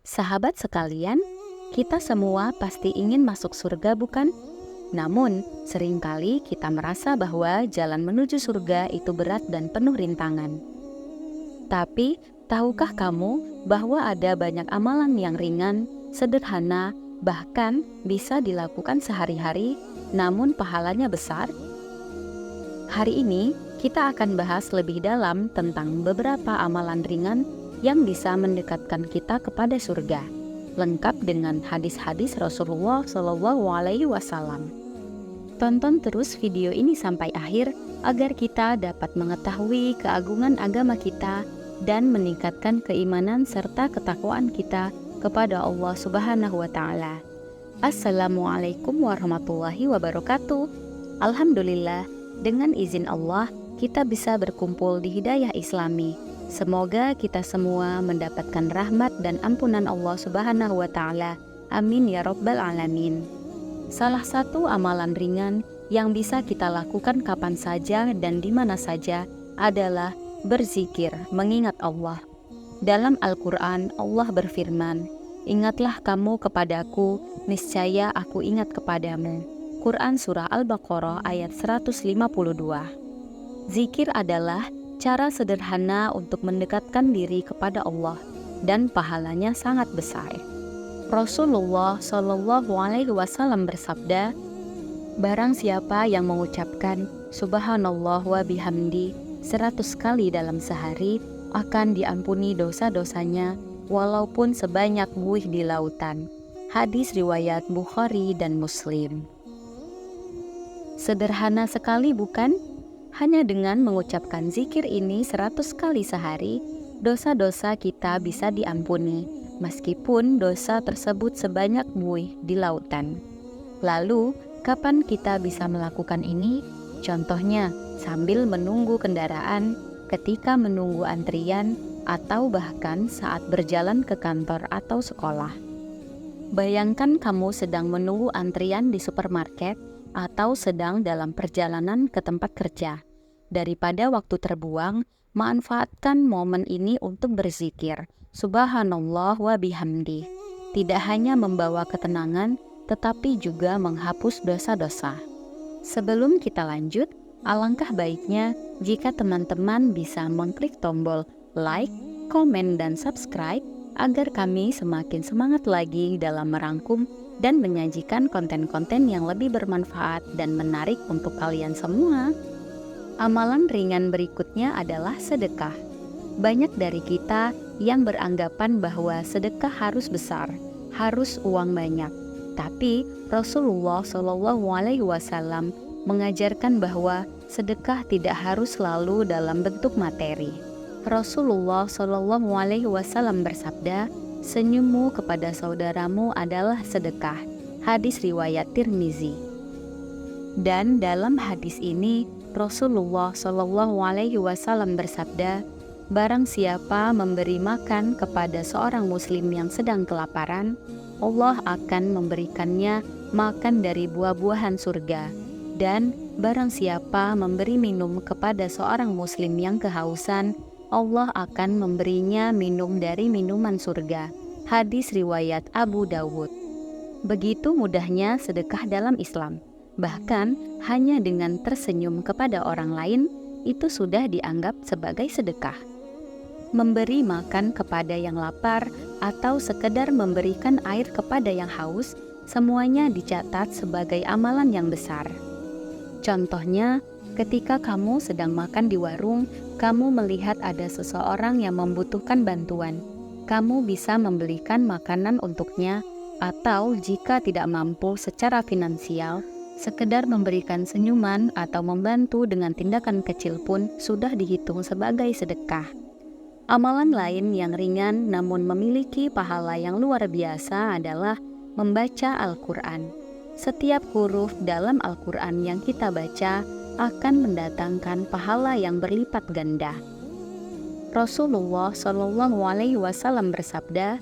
Sahabat sekalian, kita semua pasti ingin masuk surga, bukan? Namun, seringkali kita merasa bahwa jalan menuju surga itu berat dan penuh rintangan. Tapi, tahukah kamu bahwa ada banyak amalan yang ringan, sederhana, bahkan bisa dilakukan sehari-hari, namun pahalanya besar? Hari ini, kita akan bahas lebih dalam tentang beberapa amalan ringan yang bisa mendekatkan kita kepada surga, lengkap dengan hadis-hadis Rasulullah SAW. Tonton terus video ini sampai akhir agar kita dapat mengetahui keagungan agama kita dan meningkatkan keimanan serta ketakwaan kita kepada Allah Subhanahu wa Ta'ala. Assalamualaikum warahmatullahi wabarakatuh. Alhamdulillah, dengan izin Allah, kita bisa berkumpul di Hidayah Islami. Semoga kita semua mendapatkan rahmat dan ampunan Allah Subhanahu wa Ta'ala. Amin ya Rabbal Alamin. Salah satu amalan ringan yang bisa kita lakukan kapan saja dan di mana saja adalah berzikir, mengingat Allah. Dalam Al-Quran, Allah berfirman, "Ingatlah kamu kepadaku, niscaya aku ingat kepadamu." Quran Surah Al-Baqarah ayat 152. Zikir adalah cara sederhana untuk mendekatkan diri kepada Allah dan pahalanya sangat besar. Rasulullah SAW bersabda, "Barang siapa yang mengucapkan Subhanallah wa bihamdi 100 kali dalam sehari, akan diampuni dosa-dosanya walaupun sebanyak buih di lautan." Hadis riwayat Bukhari dan Muslim. Sederhana sekali, bukan? Hanya dengan mengucapkan zikir ini 100 kali sehari, dosa-dosa kita bisa diampuni, meskipun dosa tersebut sebanyak buih di lautan. Lalu, kapan kita bisa melakukan ini? Contohnya, sambil menunggu kendaraan, ketika menunggu antrian, atau bahkan saat berjalan ke kantor atau sekolah. Bayangkan kamu sedang menunggu antrian di supermarket atau sedang dalam perjalanan ke tempat kerja. Daripada waktu terbuang, manfaatkan momen ini untuk berzikir Subhanallah wa bihamdi. Tidak hanya membawa ketenangan, tetapi juga menghapus dosa-dosa. Sebelum kita lanjut, alangkah baiknya jika teman-teman bisa mengklik tombol like, komen, dan subscribe agar kami semakin semangat lagi dalam merangkum dan menyajikan konten-konten yang lebih bermanfaat dan menarik untuk kalian semua. Amalan ringan berikutnya adalah sedekah. Banyak dari kita yang beranggapan bahwa sedekah harus besar, harus uang banyak. Tapi Rasulullah SAW mengajarkan bahwa sedekah tidak harus selalu dalam bentuk materi. Rasulullah SAW bersabda, "Senyummu kepada saudaramu adalah sedekah." Hadis riwayat Tirmizi. Dan dalam hadis ini Rasulullah SAW bersabda, "Barang siapa memberi makan kepada seorang muslim yang sedang kelaparan, Allah akan memberikannya makan dari buah-buahan surga. Dan barang siapa memberi minum kepada seorang muslim yang kehausan, Allah akan memberinya minum dari minuman surga." Hadis riwayat Abu Dawud. Begitu mudahnya sedekah dalam Islam. Bahkan hanya dengan tersenyum kepada orang lain itu sudah dianggap sebagai sedekah. Memberi makan kepada yang lapar atau sekedar memberikan air kepada yang haus, semuanya dicatat sebagai amalan yang besar. Contohnya, ketika kamu sedang makan di warung, kamu melihat ada seseorang yang membutuhkan bantuan. Kamu bisa membelikan makanan untuknya, atau jika tidak mampu secara finansial, sekedar memberikan senyuman atau membantu dengan tindakan kecil pun sudah dihitung sebagai sedekah. Amalan lain yang ringan namun memiliki pahala yang luar biasa adalah membaca Al-Quran. Setiap huruf dalam Al-Quran yang kita baca akan mendatangkan pahala yang berlipat ganda. Rasulullah SAW bersabda,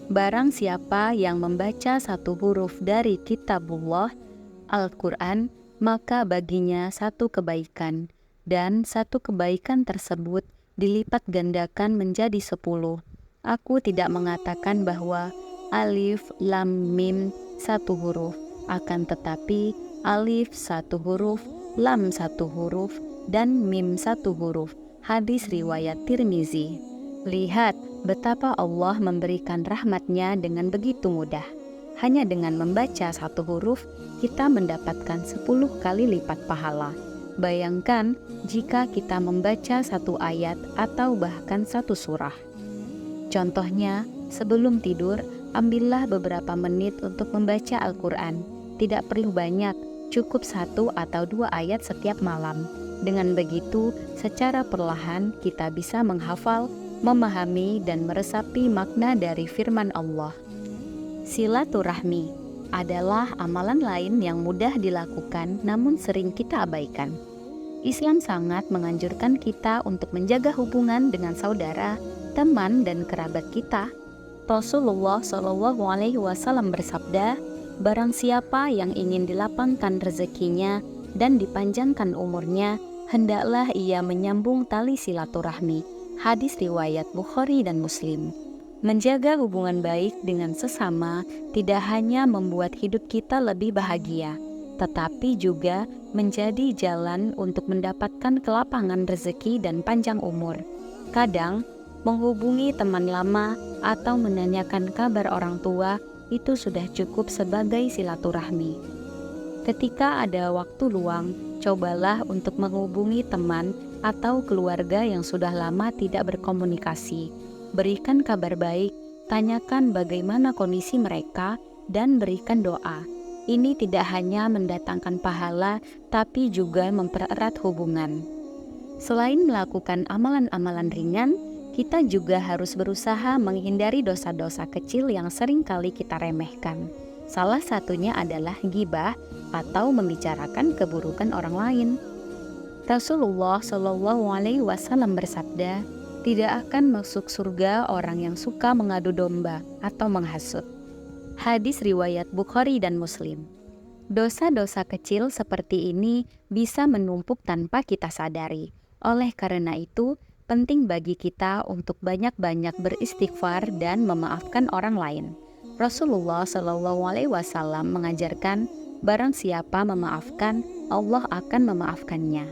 "Barang siapa yang membaca satu huruf dari kitabullah Al-Quran, maka baginya satu kebaikan, dan satu kebaikan tersebut dilipat gandakan menjadi 10. Aku tidak mengatakan bahwa alif, lam, mim satu huruf, akan tetapi alif satu huruf, lam satu huruf, dan mim satu huruf. Hadis riwayat Tirmizi. Lihat betapa Allah memberikan rahmat-Nya dengan begitu mudah. Hanya dengan membaca satu huruf, kita mendapatkan 10 kali lipat pahala. Bayangkan jika kita membaca satu ayat atau bahkan satu surah. Contohnya, sebelum tidur, ambillah beberapa menit untuk membaca Al-Quran. Tidak perlu banyak, cukup 1 atau 2 ayat setiap malam. Dengan begitu, secara perlahan kita bisa menghafal, memahami, dan meresapi makna dari firman Allah. Silaturahmi adalah amalan lain yang mudah dilakukan namun sering kita abaikan. Islam sangat menganjurkan kita untuk menjaga hubungan dengan saudara, teman, dan kerabat kita. Rasulullah SAW bersabda, barang siapa yang ingin dilapangkan rezekinya dan dipanjangkan umurnya, hendaklah ia menyambung tali silaturahmi. Hadis riwayat Bukhari dan Muslim. Menjaga hubungan baik dengan sesama tidak hanya membuat hidup kita lebih bahagia, tetapi juga menjadi jalan untuk mendapatkan kelapangan rezeki dan panjang umur. Kadang, menghubungi teman lama atau menanyakan kabar orang tua itu sudah cukup sebagai silaturahmi. Ketika ada waktu luang, cobalah untuk menghubungi teman atau keluarga yang sudah lama tidak berkomunikasi. Berikan kabar baik, tanyakan bagaimana kondisi mereka, dan berikan doa. Ini tidak hanya mendatangkan pahala, tapi juga mempererat hubungan. Selain melakukan amalan-amalan ringan, kita juga harus berusaha menghindari dosa-dosa kecil yang sering kali kita remehkan. Salah satunya adalah ghibah atau membicarakan keburukan orang lain. Rasulullah SAW bersabda, tidak akan masuk surga orang yang suka mengadu domba atau menghasut. Hadis riwayat Bukhari dan Muslim. Dosa-dosa kecil seperti ini bisa menumpuk tanpa kita sadari. Oleh karena itu, penting bagi kita untuk banyak-banyak beristighfar dan memaafkan orang lain. Rasulullah SAW mengajarkan, barang siapa memaafkan, Allah akan memaafkannya.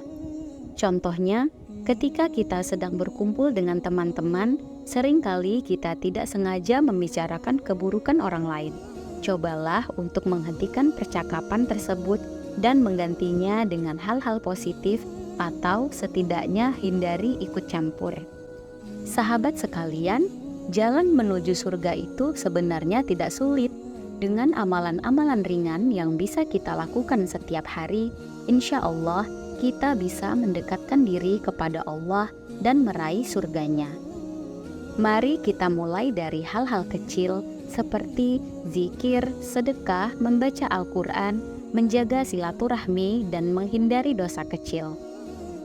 Contohnya, ketika kita sedang berkumpul dengan teman-teman, seringkali kita tidak sengaja membicarakan keburukan orang lain. Cobalah untuk menghentikan percakapan tersebut dan menggantinya dengan hal-hal positif atau setidaknya hindari ikut campur. Sahabat sekalian, jalan menuju surga itu sebenarnya tidak sulit. Dengan amalan-amalan ringan yang bisa kita lakukan setiap hari, insya Allah kita bisa mendekatkan diri kepada Allah dan meraih surganya. Mari kita mulai dari hal-hal kecil seperti zikir, sedekah, membaca Al-Quran, menjaga silaturahmi, dan menghindari dosa kecil.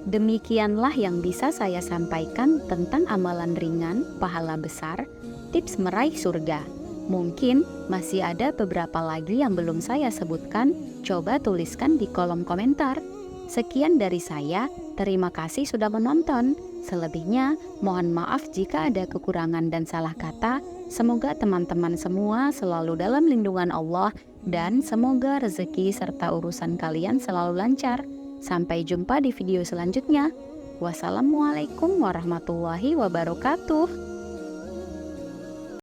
Demikianlah yang bisa saya sampaikan tentang amalan ringan, pahala besar, tips meraih surga. Mungkin masih ada beberapa lagi yang belum saya sebutkan, coba tuliskan di kolom komentar. Sekian dari saya, terima kasih sudah menonton. Selebihnya, mohon maaf jika ada kekurangan dan salah kata. Semoga teman-teman semua selalu dalam lindungan Allah dan semoga rezeki serta urusan kalian selalu lancar. Sampai jumpa di video selanjutnya. Wassalamualaikum warahmatullahi wabarakatuh.